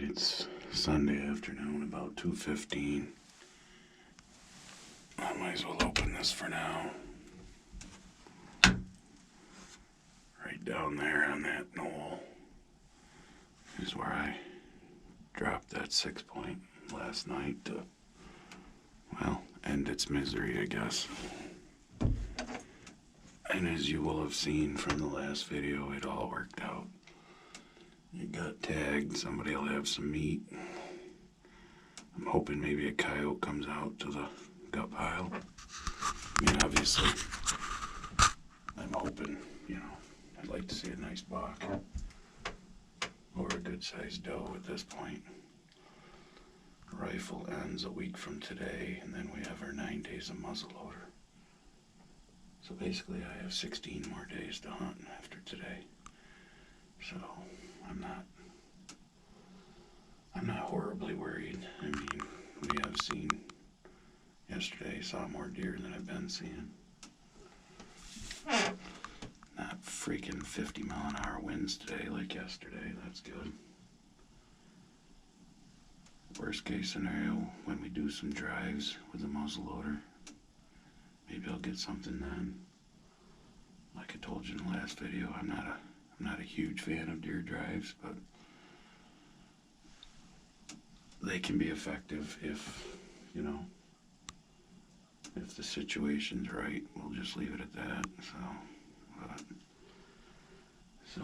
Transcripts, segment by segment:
It's Sunday afternoon, about 2:15. I might as well open this for now. Right down there on that knoll is where I dropped that 6-point last night to, well, end its misery, I guess. And as you will have seen from the last video, it all worked out. It got tagged, somebody will have some meat. I'm hoping maybe a coyote comes out to the gut pile. I mean, obviously, I'm hoping, I'd like to see a nice buck or a good-sized doe at this point. Rifle ends a week from today, and then we have our 9 days of muzzleloader. So basically, I have 16 more days to hunt after today. So I'm not horribly worried. I mean, we have seen yesterday, saw more deer than I've been seeing. Not freaking 50-mile-an-hour winds today like yesterday. That's good. Worst case scenario, when we do some drives with the muzzleloader, maybe I'll get something then. Like I told you in the last video, I'm not a huge fan of deer drives, but they can be effective if the situation's right. We'll just leave it at that. So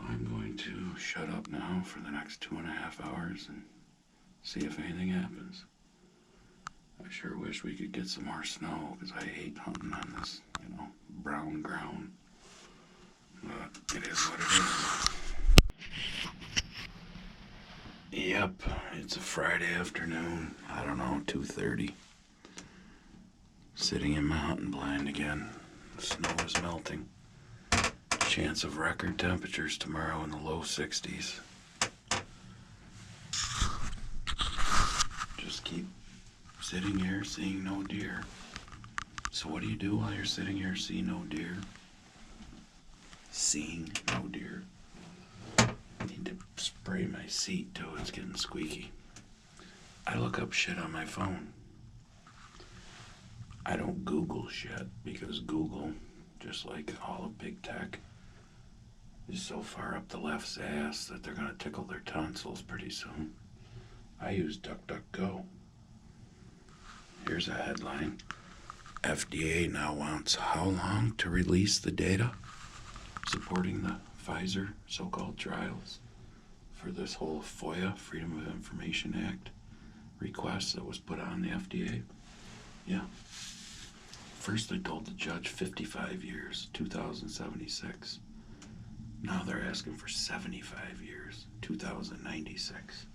I'm going to shut up now for the next 2.5 hours and see if anything happens. I sure wish we could get some more snow, because I hate hunting on this, brown ground. But it is what it is. Yep, it's a Friday afternoon. I don't know, 2:30. Sitting in my hunting blind again. The snow is melting. Chance of record temperatures tomorrow in the low 60s. Just keep sitting here seeing no deer. So what do you do while you're sitting here seeing no deer? Seeing no deer. I need to spray my seat too, it's getting squeaky. I look up shit on my phone. I don't Google shit, because Google, just like all of big tech, is so far up the left's ass that they're gonna tickle their tonsils pretty soon. I use DuckDuckGo. Here's a headline. FDA now wants how long to release the data supporting the Pfizer so-called trials for this whole FOIA, Freedom of Information Act, request that was put on the FDA. Yeah. First they told the judge 55 years, 2076. Now they're asking for 75 years, 2096.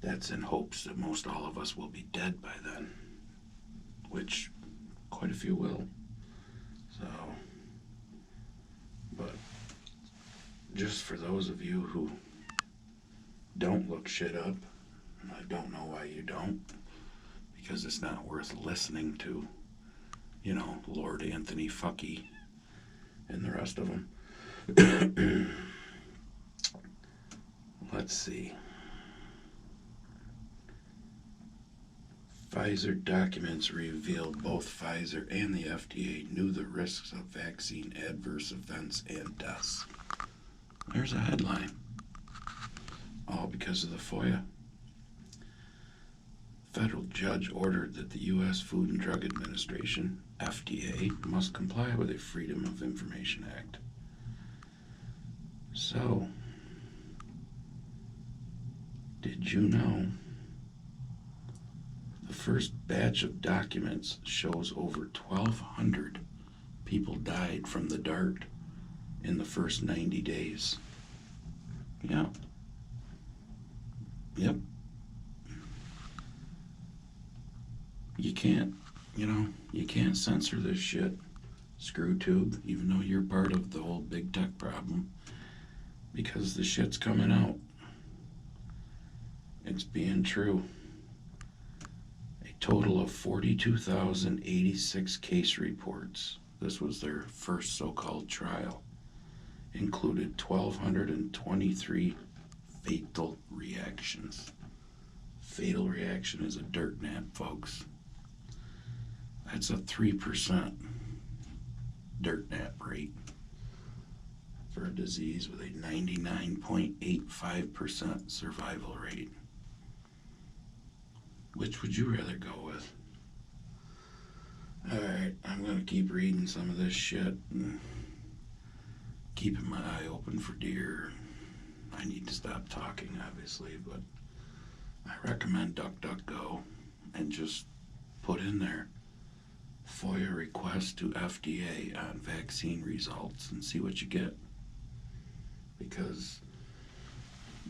That's in hopes that most all of us will be dead by then, which quite a few will. So, but just for those of you who don't look shit up, and I don't know why you don't, because it's not worth listening to, Lord Anthony Fucky and the rest of them. Let's see. Pfizer documents revealed both Pfizer and the FDA knew the risks of vaccine adverse events and deaths. There's a headline. All because of the FOIA. Federal judge ordered that the U.S. Food and Drug Administration, FDA, must comply with the Freedom of Information Act. So, did you know the first batch of documents shows over 1,200 people died from the dart in the first 90 days? Yeah. Yep. You can't censor this shit, ScrewTube, even though you're part of the whole big tech problem, because the shit's coming out. It's being true. A total of 42,086 case reports. This was their first so-called trial. Included 1,223 fatal reactions. Fatal reaction is a dirt nap, folks. That's a 3% dirt nap rate for a disease with a 99.85% survival rate. Which would you rather go with? Alright, I'm going to keep reading some of this shit and keeping my eye open for deer. I need to stop talking, obviously, but I recommend DuckDuckGo and just put in there FOIA request to FDA on vaccine results and see what you get. Because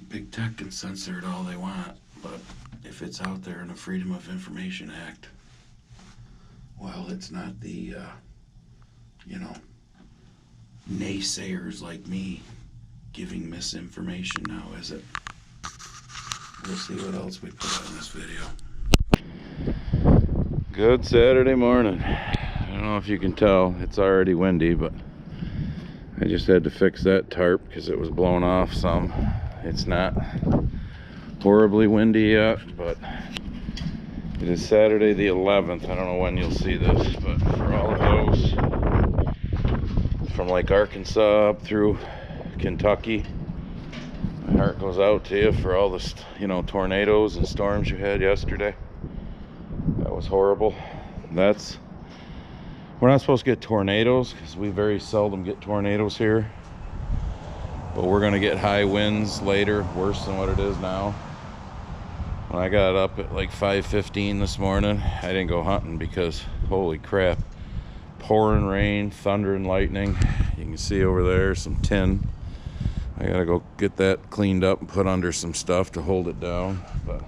big tech can censor it all they want, but if it's out there in the Freedom of Information Act, well, it's not the, naysayers like me giving misinformation now, is it? We'll see what else we put out in this video. Good Saturday morning. I don't know if you can tell, it's already windy, but I just had to fix that tarp because it was blown off some. It's not horribly windy yet, but it is Saturday the 11th. I don't know when you'll see this, but for all of those from like Arkansas up through Kentucky, my heart goes out to you for all the tornadoes and storms you had yesterday. That was horrible. We're not supposed to get tornadoes because we very seldom get tornadoes here, but we're gonna get high winds later, worse than what it is now. When I got up at like 5:15 this morning, I didn't go hunting because holy crap, pouring rain, thunder and lightning. You can see over there some tin. I gotta go get that cleaned up and put under some stuff to hold it down. But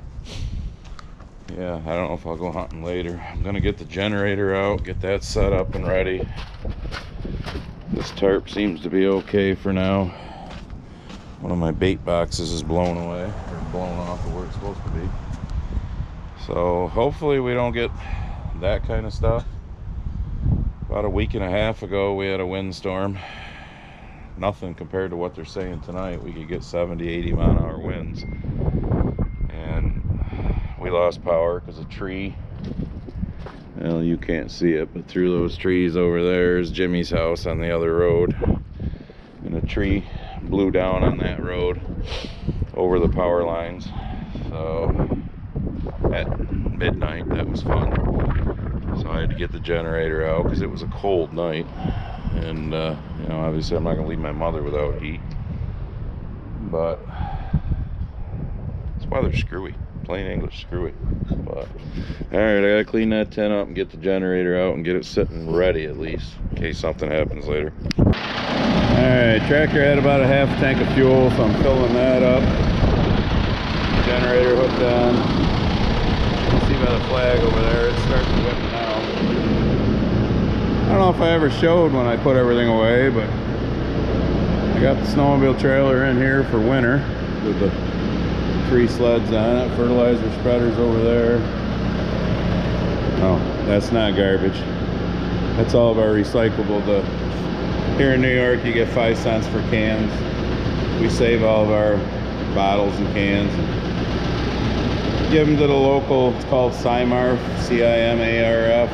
yeah, I don't know if I'll go hunting later. I'm gonna get the generator out, get that set up and ready. This tarp seems to be okay for now. One of my bait boxes is blown away, or blown off of where it's supposed to be. So hopefully we don't get that kind of stuff. About a week and a half ago we had a windstorm. Nothing compared to what they're saying tonight. We could get 70, 80 mile-an-hour winds. And we lost power because a tree, well, you can't see it, but through those trees over there is Jimmy's house on the other road. And a tree blew down on that road over the power lines. So at midnight, that was fun. So I had to get the generator out because it was a cold night. And obviously I'm not gonna leave my mother without heat, but this weather's screwy, plain English screwy. But all right, I gotta clean that tent up and get the generator out and get it sitting ready at least in case something happens later. All right, tractor had about a half tank of fuel, so I'm filling that up. Generator hooked on. You can see by the flag over there, it's starting to whip now. I don't know if I ever showed when I put everything away, but I got the snowmobile trailer in here for winter with the 3 sleds on it. Fertilizer spreaders over there. Oh, that's not garbage. That's all of our recyclable. Here in New York, you get 5 cents for cans. We save all of our bottles and cans. Give them to the local, it's called CIMARF, C-I-M-A-R-F.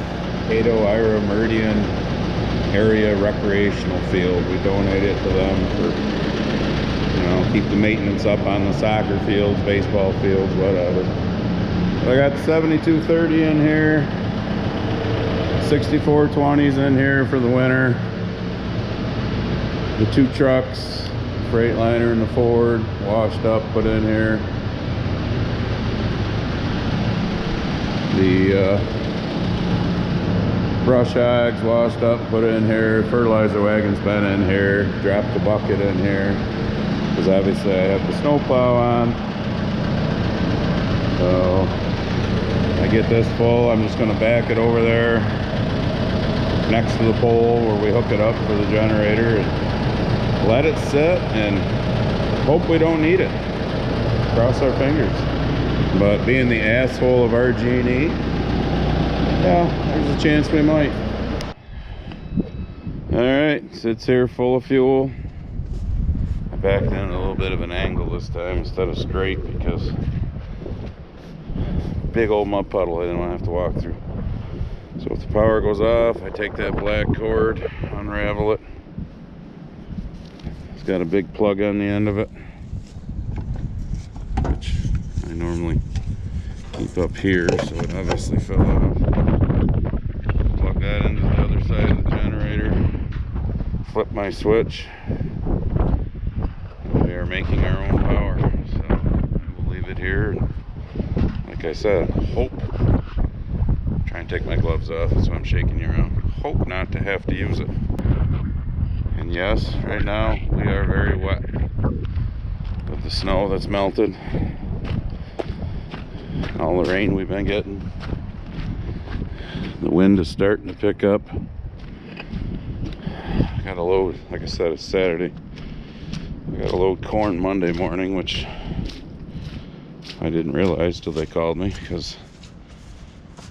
Cato, Ira, Meridian Area Recreational Field. We donate it to them for, keep the maintenance up on the soccer fields, baseball fields, whatever. So I got the 7230 in here, 6420s in here for the winter. The 2 trucks, Freightliner and the Ford, washed up, put in here. The brush hogs washed up, put it in here. Fertilizer wagon's been in here. Dropped the bucket in here because obviously I have the snowplow on. So I get this full, I'm just going to back it over there next to the pole where we hook it up for the generator and let it sit and hope we don't need it. Cross our fingers. But being the asshole of RG&E, yeah, there's a chance we might. All right, sits here full of fuel. I backed in at a little bit of an angle this time instead of straight because big old mud puddle I didn't want to have to walk through. So if the power goes off, I take that black cord, unravel it. It's got a big plug on the end of it, which I normally keep up here, so it obviously fell off. Plug that into the other side of the generator, flip my switch. We are making our own power, so I will leave it here. Like I said, hope. Try and take my gloves off, that's why I'm shaking you around. Hope not to have to use it. And yes, right now we are very wet with the snow that's melted. All the rain we've been getting. The wind is starting to pick up. Got to load, like I said, it's Saturday. I got to load corn Monday morning, which I didn't realize till they called me, because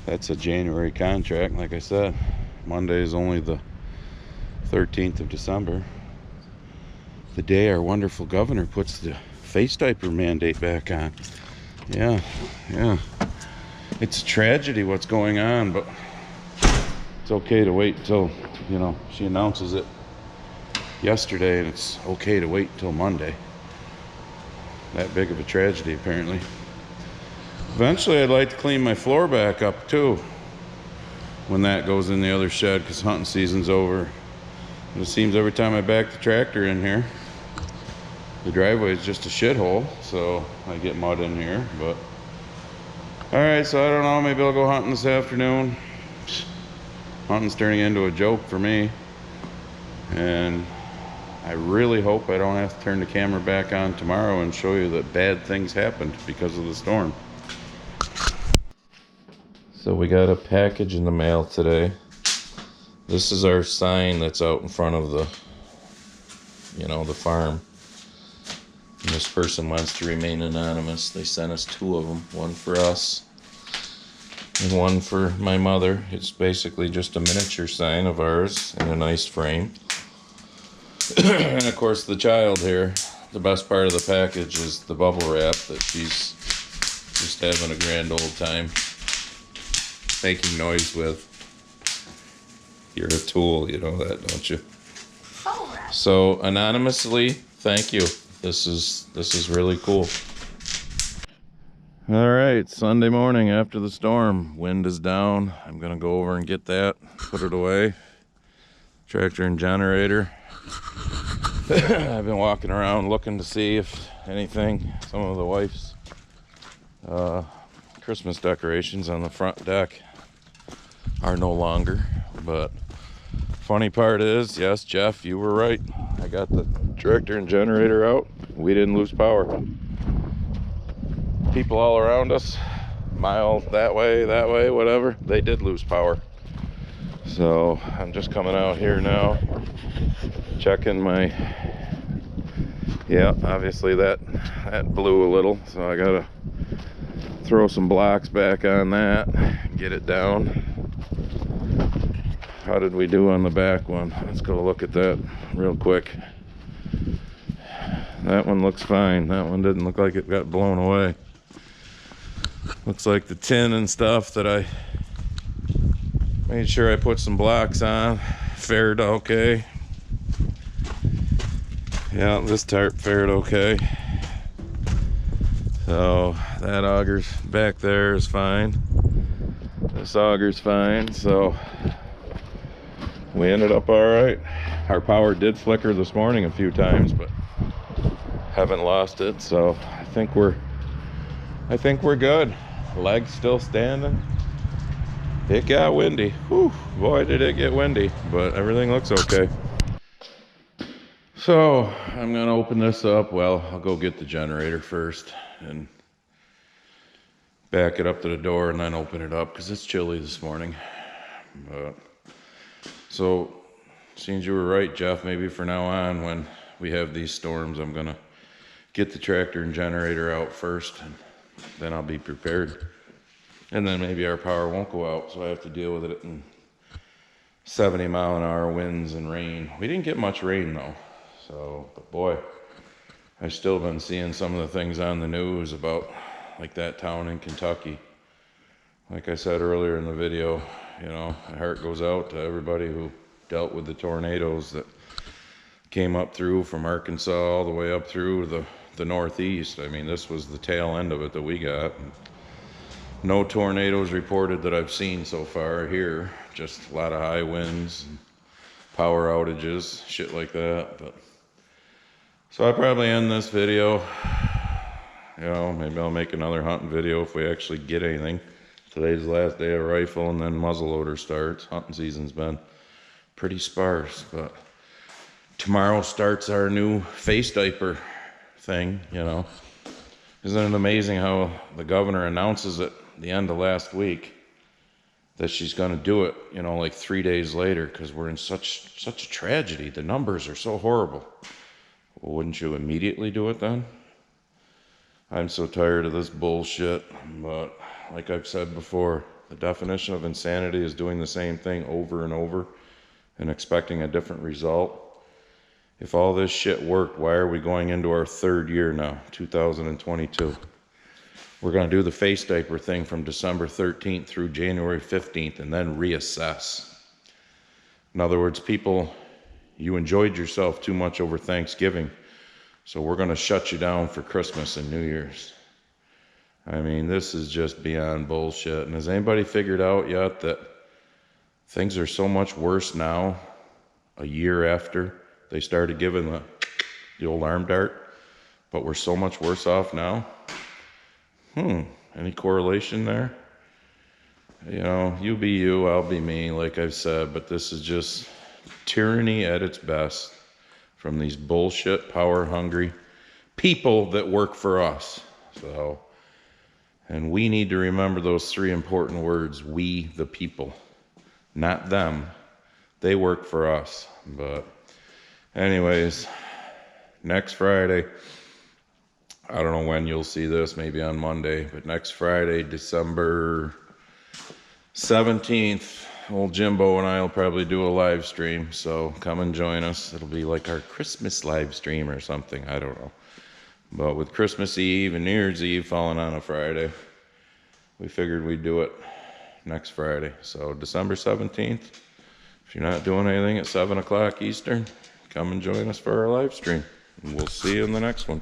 that's a January contract. Like I said, Monday is only the 13th of December, the day our wonderful governor puts the face diaper mandate back on. Yeah. It's a tragedy what's going on, but it's okay to wait till, she announces it yesterday, and it's okay to wait till Monday. That big of a tragedy, apparently. Eventually, I'd like to clean my floor back up, too, when that goes in the other shed, because hunting season's over. And it seems every time I back the tractor in here, the driveway is just a shithole, so I get mud in here, but... Alright, so I don't know, maybe I'll go hunting this afternoon. Hunting's turning into a joke for me. And I really hope I don't have to turn the camera back on tomorrow and show you that bad things happened because of the storm. So we got a package in the mail today. This is our sign that's out in front of the, the farm. And this person wants to remain anonymous. They sent us 2 of them, one for us and one for my mother. It's basically just a miniature sign of ours in a nice frame. And of course the child here, the best part of the package is the bubble wrap that she's just having a grand old time making noise with. You're a tool, you know that, don't you? So anonymously, thank you. This is really cool. All right, Sunday morning after the storm, wind is down. I'm gonna go over and get that, put it away. Tractor and generator. I've been walking around looking to see if anything, some of the wife's Christmas decorations on the front deck are no longer, but funny part is, yes, Jeff, you were right. I got the tractor and generator out. We didn't lose power. People all around us, mile that way, whatever, they did lose power. So I'm just coming out here now, checking my, yeah, obviously that blew a little, so I gotta throw some blocks back on that, get it down. How did we do on the back one? Let's go look at that real quick. That one looks fine. That one didn't look like it got blown away. Looks like the tin and stuff that I made sure I put some blocks on fared okay. Yeah, this tarp fared okay. So that auger's back there is fine. This auger's fine, so we ended up all right. Our power did flicker this morning a few times, but haven't lost it, so I think we're good. Leg's still standing. It got windy. Whew, boy did it get windy, but everything looks okay. So I'm gonna open this up. Well, I'll go get the generator first and back it up to the door and then open it up because it's chilly this morning. But so seems you were right, Jeff. Maybe from now on, when we have these storms, I'm gonna get the tractor and generator out first, and then I'll be prepared. And then maybe our power won't go out, so I have to deal with it in 70-mile-an-hour winds and rain. We didn't get much rain though, so, but boy, I've still been seeing some of the things on the news about like that town in Kentucky. Like I said earlier in the video, you know, my heart goes out to everybody who dealt with the tornadoes that came up through from Arkansas all the way up through the Northeast. I mean, this was the tail end of it that we got. No tornadoes reported that I've seen so far here. Just a lot of high winds, and power outages, shit like that. But so I'll probably end this video. You know, maybe I'll make another hunting video if we actually get anything. Today's the last day of rifle, and then muzzleloader starts. Hunting season's been pretty sparse, but tomorrow starts our new face diaper thing, you know. Isn't it amazing how the governor announces it the end of last week that she's going to do it, you know, like 3 days later, because we're in such a tragedy. The numbers are so horrible. Well, wouldn't you immediately do it then? I'm so tired of this bullshit, but like I've said before, the definition of insanity is doing the same thing over and over and expecting a different result. If all this shit worked, why are we going into our third year now, 2022? We're going to do the face diaper thing from December 13th through January 15th and then reassess. In other words, people, you enjoyed yourself too much over Thanksgiving, so we're going to shut you down for Christmas and New Year's. I mean, this is just beyond bullshit. And has anybody figured out yet that things are so much worse now, a year after they started giving the old arm dart, but we're so much worse off now? Any correlation there? You know, you be you, I'll be me, like I've said, but this is just tyranny at its best from these bullshit, power-hungry people that work for us. So, and we need to remember those three important words: we the people, not them. They work for us. But anyways, next Friday, I don't know when you'll see this, maybe on Monday, but next Friday, December 17th, old Jimbo and I will probably do a live stream, so come and join us. It'll be like our Christmas live stream or something, I don't know. But with Christmas Eve and New Year's Eve falling on a Friday, we figured we'd do it next Friday. So December 17th, if you're not doing anything at 7 o'clock Eastern, come and join us for our live stream. And we'll see you in the next one.